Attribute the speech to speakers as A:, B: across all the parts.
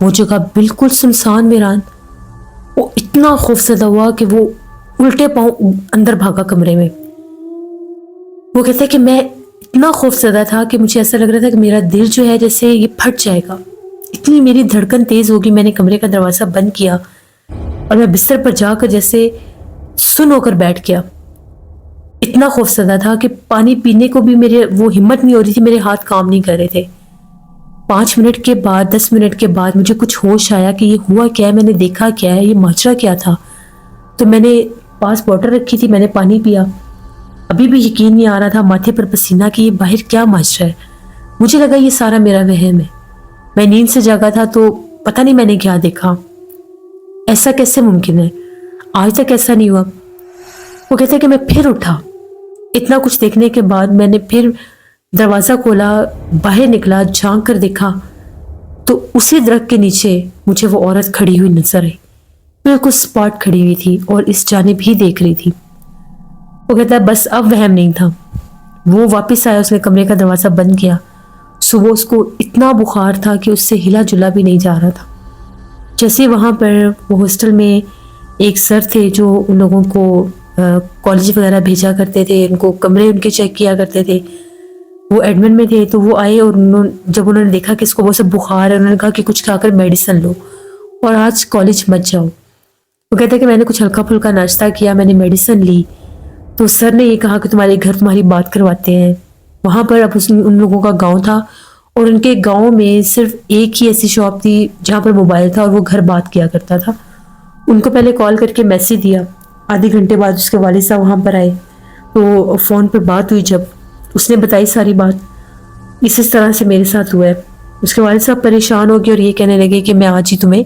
A: وہ جگہ بالکل سنسان ویران. وہ اتنا خوفزدہ ہوا کہ وہ الٹے پاؤں اندر بھاگا کمرے میں. وہ کہتا ہے کہ میں اتنا خوفزدہ تھا کہ مجھے ایسا لگ رہا تھا کہ میرا دل جو ہے جیسے یہ پھٹ جائے گا. اتنی میری دھڑکن تیز ہوگی. میں نے کمرے کا دروازہ بند کیا اور میں بستر پر جا کر جیسے سن ہو کر بیٹھ گیا. اتنا خوفزدہ تھا کہ پانی پینے کو بھی میرے وہ ہمت نہیں ہو رہی تھی. میرے ہاتھ کام نہیں کر رہے تھے. 5 منٹ کے بعد 10 منٹ کے بعد مجھے کچھ ہوش آیا کہ یہ ہوا کیا ہے, میں نے دیکھا کیا ہے, یہ ماجرا کیا تھا. تو میں نے پاس بوٹل رکھی تھی, میں نے پانی پیا. ابھی بھی یقین نہیں آ رہا تھا ماتھے پر پسینہ کہ یہ باہر کیا ماجرا ہے. مجھے لگا یہ سارا میرا وہم ہے. میں نیند سے جاگا تھا تو پتہ نہیں میں نے کیا دیکھا. ایسا کیسے ممکن ہے؟ آج تک ایسا نہیں ہوا. وہ کہتا ہے کہ میں پھر اٹھا. اتنا کچھ دیکھنے کے بعد میں نے پھر دروازہ کھولا, باہر نکلا, جھانک کر دیکھا تو اسی درخت کے نیچے مجھے وہ عورت کھڑی ہوئی نظر آئی. بالکل اسپاٹ کھڑی ہوئی تھی اور اس جانب ہی دیکھ رہی تھی. وہ کہتا ہے بس اب وہم نہیں تھا. وہ واپس آیا, اس نے کمرے کا دروازہ بند کیا. صبح اس کو اتنا بخار تھا کہ اس سے ہلا جلا بھی نہیں جا رہا تھا. جیسے وہاں پر وہ ہاسٹل میں ایک سر تھے جو ان لوگوں کو کالج وغیرہ بھیجا کرتے تھے, ان کو کمرے ان کے چیک کیا کرتے تھے. وہ ایڈمن میں تھے تو وہ آئے اور جب انہوں نے دیکھا کہ اس کو بہت سا بخار ہے, انہوں نے کہا کہ کچھ کھا کر میڈیسن لو اور آج کالج مت جاؤ. وہ کہتے ہیں کہ میں نے کچھ ہلکا پھلکا ناشتہ کیا, میں نے میڈیسن لی تو سر نے یہ کہا کہ تمہارے گھر تمہاری بات کرواتے ہیں. وہاں پر اب ان لوگوں کا گاؤں تھا اور ان کے گاؤں میں صرف ایک ہی ایسی شاپ تھی جہاں پر موبائل تھا اور وہ گھر بات کیا کرتا تھا. ان کو پہلے کال کر کے میسج دیا. آدھے گھنٹے بعد اس کے والد صاحب وہاں پر آئے تو فون پر بات ہوئی. جب اس نے بتائی ساری بات, اس طرح سے میرے ساتھ ہوا ہے. اس کے والد صاحب پریشان ہو گئے اور یہ کہنے لگے کہ میں آج ہی تمہیں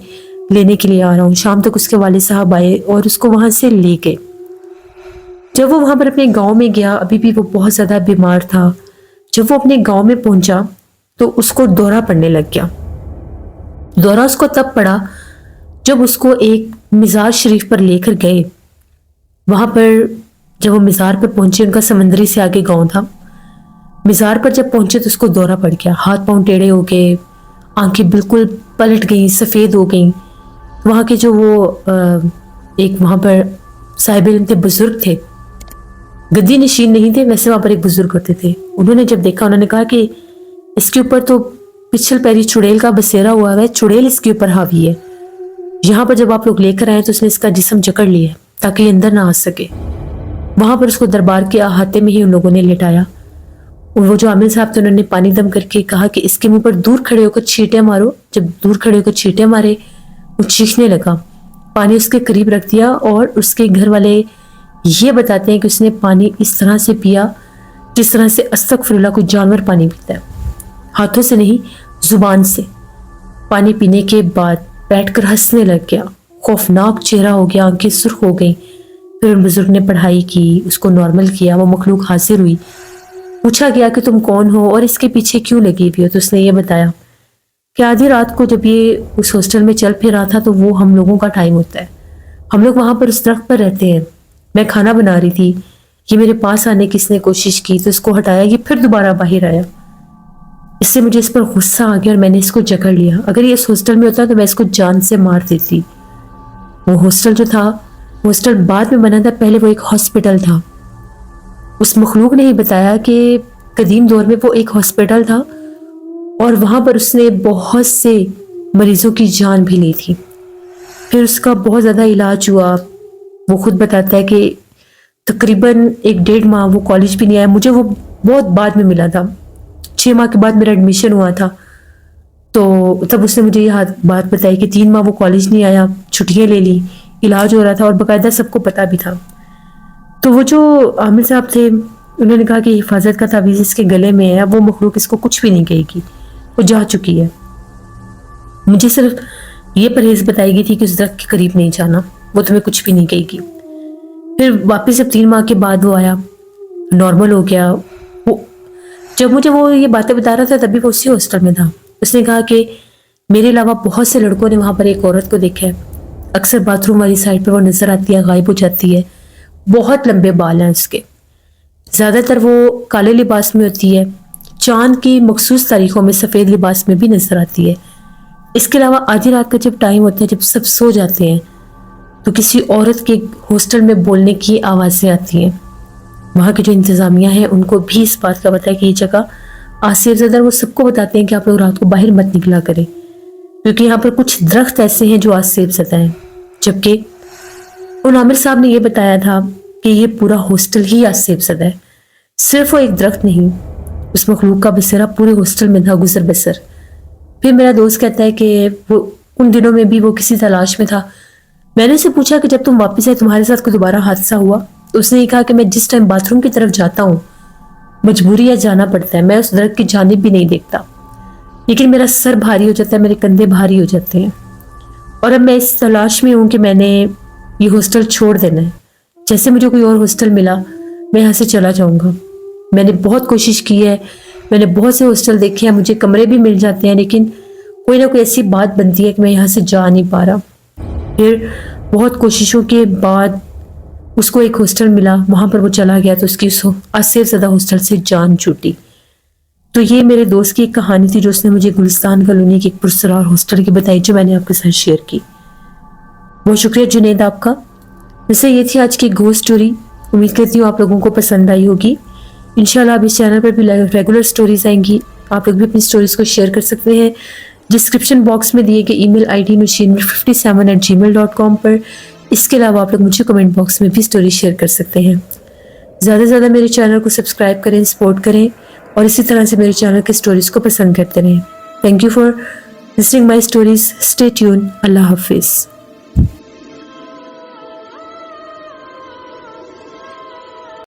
A: لینے کے لیے آ رہا ہوں. شام تک اس کے والد صاحب آئے اور اس کو وہاں سے لے گئے. جب وہ وہاں پر اپنے گاؤں میں گیا, ابھی بھی وہ بہت زیادہ بیمار تھا. جب وہ اپنے گاؤں میں پہنچا تو اس کو دورہ پڑنے لگ گیا. دورہ اس کو تب پڑا جب اس کو ایک مزار شریف پر لے کر گئے. وہاں پر جب وہ مزار پر پہنچے, ان کا سمندری سے آگے گاؤں تھا. مزار پر جب پہنچے تو اس کو دورہ پڑ گیا. ہاتھ پاؤں ٹیڑھے ہو گئے, آنکھیں بالکل پلٹ گئیں, سفید ہو گئیں. وہاں کے جو وہ ایک وہاں پر صاحب علم تھے, بزرگ تھے, گدی نشین نہیں تھے, ویسے وہاں پر ایک بزرگ ہوتے تھے. انہوں نے جب دیکھا, انہوں نے کہا کہ اس کے اوپر تو پچھل پیری چڑیل کا بسیرا ہوا ہے, چڑیل اس کے اوپر حاوی ہے. یہاں پر جب آپ لوگ لے کر آئے تو اس نے اس کا جسم جکڑ لیا ہے تاکہ یہ اندر نہ آ سکے. وہاں پر اس کو دربار کے احاطے میں ہی ان لوگوں نے لٹایا. اور وہ جو عامل صاحب تھے, انہوں نے پانی دم کر کے کہا کہ اس کے منہ پر دور کھڑے ہو کر چھینٹے مارو. جب دور کھڑے ہو کر چھینٹے مارے, وہ چیخنے لگا. پانی اس کے قریب رکھ دیا اور اس کے گھر والے یہ بتاتے ہیں کہ اس نے پانی اس طرح سے پیا جس طرح سے استغفر اللہ کوئی جانور پانی پیتا ہے. ہاتھوں سے نہیں, زبان سے. پانی پینے کے بعد بیٹھ کر ہنسنے لگ گیا. خوفناک چہرہ ہو گیا, آنکھیں سرخ ہو گئیں. پھر ان بزرگ نے پڑھائی کی, اس کو نارمل کیا. وہ مخلوق حاضر ہوئی. پوچھا گیا کہ تم کون ہو اور اس کے پیچھے کیوں لگی ہوئی ہو؟ تو اس نے یہ بتایا کہ آدھی رات کو جب یہ اس ہاسٹل میں چل پھر رہا تھا تو وہ ہم لوگوں کا ٹائم ہوتا ہے. ہم لوگ وہاں پر اس درخت پر رہتے ہیں. میں کھانا بنا رہی تھی, یہ میرے پاس آنے کی اس نے کوشش کی تو اس کو ہٹایا, یہ پھر دوبارہ باہر آیا. اس سے مجھے اس پر غصہ آ گیا اور میں نے اس کو جکڑ لیا. اگر یہ اس ہاسٹل میں ہوتا تو میں اس کو جان سے مار دیتی. وہ ہاسٹل جو تھا, ہاسٹل بعد میں بنا تھا, پہلے وہ ایک ہاسپٹل تھا. اس مخلوق نے ہی بتایا کہ قدیم دور میں وہ ایک ہاسپٹل تھا اور وہاں پر اس نے بہت سے مریضوں کی جان بھی لی تھی. پھر اس کا بہت زیادہ علاج ہوا. وہ خود بتاتا ہے کہ تقریباً 1-1.5 ماہ وہ کالج بھی نہیں آیا. مجھے وہ بہت بعد میں ملا تھا, 6 ماہ کے بعد میرا ایڈمیشن ہوا تھا. تو تب اس نے مجھے یہ بات بتائی کہ 3 ماہ وہ کالج نہیں آیا, چھٹیاں لے لی, علاج ہو رہا تھا اور باقاعدہ سب کو پتہ بھی تھا. تو وہ جو عامل صاحب تھے, انہوں نے کہا کہ حفاظت کا تعویذ اس کے گلے میں ہے, وہ مخلوق اس کو کچھ بھی نہیں کہے گی, وہ جا چکی ہے. مجھے صرف یہ پرہیز بتائی گئی تھی کہ اس درخت کے قریب نہیں جانا, وہ تمہیں کچھ بھی نہیں کہے گی. پھر واپس جب 3 ماہ کے بعد وہ آیا, نارمل ہو گیا. وہ جب مجھے وہ یہ باتیں بتا رہا تھا تبھی وہ اسی ہاسٹل میں تھا. اس نے کہا کہ میرے علاوہ بہت سے لڑکوں نے وہاں پر ایک عورت کو دیکھا ہے, اکثر باتھ روم والی سائڈ پہ وہ نظر آتی ہے, غائب ہو جاتی ہے. بہت لمبے بال ہیں اس کے, زیادہ تر وہ کالے لباس میں ہوتی ہے, چاند کی مخصوص تاریخوں میں سفید لباس میں بھی نظر آتی ہے. اس کے علاوہ آدھی رات کا جب ٹائم ہوتا ہے، جب سب سو جاتے ہیں، تو کسی عورت کے ہاسٹل میں بولنے کی آوازیں آتی ہیں. وہاں کی جو انتظامیہ ہے ان کو بھی اس بات کا پتہ ہے کہ یہ جگہ آصف زدہ، وہ سب کو بتاتے ہیں کہ آپ لوگ رات کو باہر مت نکلا کریں، کیونکہ یہاں پر کچھ درخت ایسے ہیں جو آصف زدہ ہیں. جبکہ ان عامر صاحب نے یہ بتایا تھا کہ یہ پورا ہاسٹل ہی آصف زدہ ہے، صرف وہ ایک درخت نہیں، اس مخلوق کا بسیرا پورے ہاسٹل میں تھا گزر بسر. پھر میرا دوست کہتا ہے کہ وہ ان دنوں میں بھی وہ کسی تلاش میں تھا. میں نے اسے پوچھا کہ جب تم واپس آئے تمہارے ساتھ کوئی دوبارہ حادثہ ہوا؟ اس نے یہ کہا کہ میں جس ٹائم باتھ روم کی طرف جاتا ہوں، مجبوری یا جانا پڑتا ہے، میں اس درخت کی جانب بھی نہیں دیکھتا، لیکن میرا سر بھاری ہو جاتا ہے، میرے کندھے بھاری ہو جاتے ہیں، اور اب میں اس تلاش میں ہوں کہ میں نے یہ ہاسٹل چھوڑ دینا ہے. جیسے مجھے کوئی اور ہاسٹل ملا میں یہاں سے چلا جاؤں گا. میں نے بہت کوشش کی ہے، میں نے بہت سے ہاسٹل دیکھے ہیں، مجھے کمرے بھی مل جاتے ہیں، لیکن کوئی نہ کوئی ایسی بات بنتی ہے کہ میں یہاں سے جا نہیں پا رہا. پھر بہت کوششوں کے بعد اس کو ایک ہاسٹل ملا، وہاں پر وہ چلا گیا تو اس کی اس آصف زدہ ہاسٹل سے جان چھوٹی. تو یہ میرے دوست کی ایک کہانی تھی جو اس نے مجھے گلستان کالونی کی ایک پرسرار ہاسٹل کی بتائی، جو میں نے آپ کے ساتھ شیئر کی. بہت شکریہ جنید آپ کا. ویسے یہ تھی آج کی گھوسٹ اسٹوری. امید کرتی ہوں آپ لوگوں کو پسند آئی ہوگی. انشاءاللہ اب اس چینل پر بھی ریگولر سٹوریز آئیں گی. آپ لوگ بھی اپنی سٹوریز کو شیئر کر سکتے ہیں ڈسکرپشن باکس میں دیے گئے ای میل آئی ڈی nushin57@gmail.com پر. اس کے علاوہ آپ لوگ مجھے کمنٹ باکس میں بھی سٹوری شیئر کر سکتے ہیں. زیادہ سے زیادہ میرے چینل کو سبسکرائب کریں، سپورٹ کریں، اور اسی طرح سے میرے چینل کے سٹوریز کو پسند کرتے رہیں. Thank you for listening my stories. Stay tuned. اللہ حافظ.